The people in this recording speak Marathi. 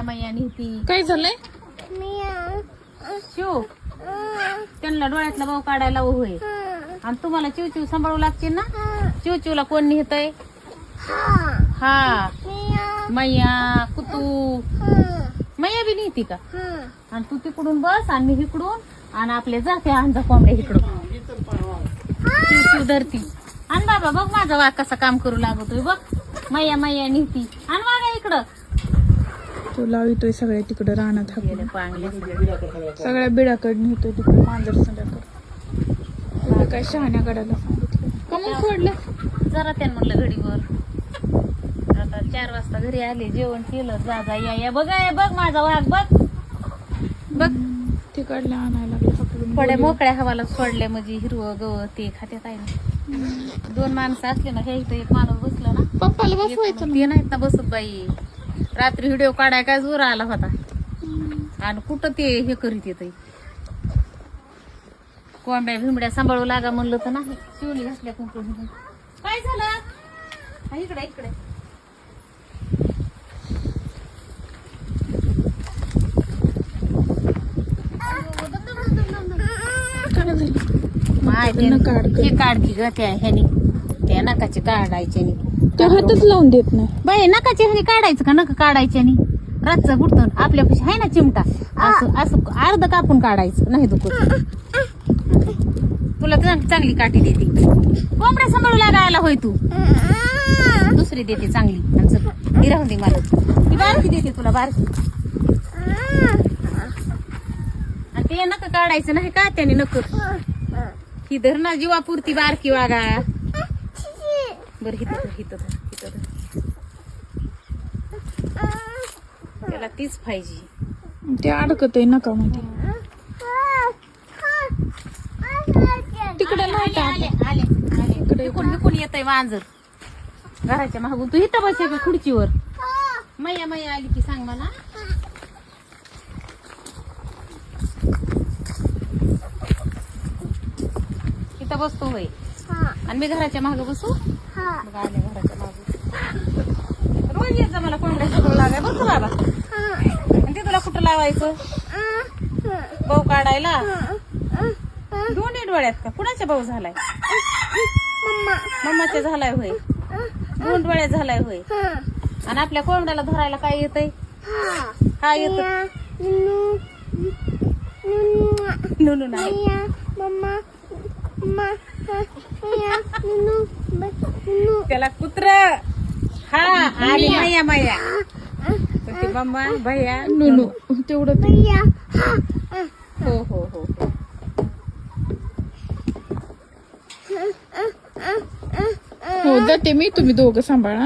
मैयानी ती काय झालंय? शिव त्यांना डोळ्यातला भाऊ काढायला होय आणि तुम्हाला चिवचिव सांभाळू लागते ना. चिवचिवला कोण नेहतय? हा मैया कुतू मैया बी नेहती का? आणि तू तिकडून बस आणि मी इकडून आणि आपले जाते अंजा कोंबड्या इकडून चिवचिव धरती. आणि बाबा बघ माझा वाघ कसा काम करू लागतोय बघ. मैया मैया नेहती आणि वाघा इकडं तो लावितोय सगळ्या तिकडे रानात हाकून. पांगले सगळ्या बिडाकडे नेतोय तिकडे मांजर संध्याकडे. काय शहाण्या गडाला सांगितलं कमून सोडलं जरा त्यानं म्हणलं घडीवर. आता 4 वाजता घरी आले जेवण केलं. जा जा या बघा या बघ माझा वाघ बघ बघ. तिकडल्या आणायला लागलं हाकलून. थोड्या मोकळ्या हवाला सोडल्या म्हणजे हिरवं गवत ते खात्यात आहे ना. 2 माणसं असले ना ह्या इथं एक माणूस बसला ना पप्पाला बसवायचं ते नाहीत ना बसत बाई. रात्री व्हिडिओ काढाय काय जोर आला होता आणि कुठं ते हे करीत येत. कोंबड्या भिंबड्या सांभाळू लागा म्हणलं तर नाही. शिवली घातल्या कुंकून. काय झालं? हा, इकडे इकडे काय झालं? माय ते नका अडकत. हे काढ की ग त्या ह्यानी त्या नकाचे काढायचे ते हातच लावून देत नाही. बाई नकाचे ह्यानी काढायचं का? नका काढायचे आणि रातचं गुडतून आपल्यापाशी आहे ना चिमटा असं असं अर्ध कापून काढायचं नाही दुखत. तुला तर चांगली काठी देते. कोंबड्या सांभाळू लागायला होय तू. दुसरी देते चांगली आणि चल ही राहून दे मला. ती बारकी देते तुला बारकी. आणि ते नका काढायचं नाही का त्याने नको. ही धर ना जीवापुरती बारकी वागा. बरं हिथं धर हिथं धर हिथं धर. त्याला तीच पाहिजे. ते अडकत आहे नका मध्ये. तिकडे नाही का? आले आले आले विकून विकून येतय मांजर घराच्या मागून. तू इथं बस का खुर्चीवर? मैया मैया आली की सांग मला. इथं बसतो होय आणि मी घराच्या माग बसू. मग आले घराच्या माग. रोज येत जा मला कोंबड्या सगळं लागाय बघ बाबा. आणि ते तुला कुठं लावायचं? भाऊ काढायला. दोन्ही डोळ्यात का? कुणाच्या भाऊ झालाय? मम्माच्या झालाय होय. 2 डोळ्यात झालाय होय. आणि आपल्या कोंबड्याला धरायला काय येतय? काय येत? नुनू नाही. त्याला कुत्र. हा आणि मैया मैया. ते मम्मा भैया नुनू तेवढं ते. हो हो हो हो जाते मी. तुम्ही दोघं सांभाळा.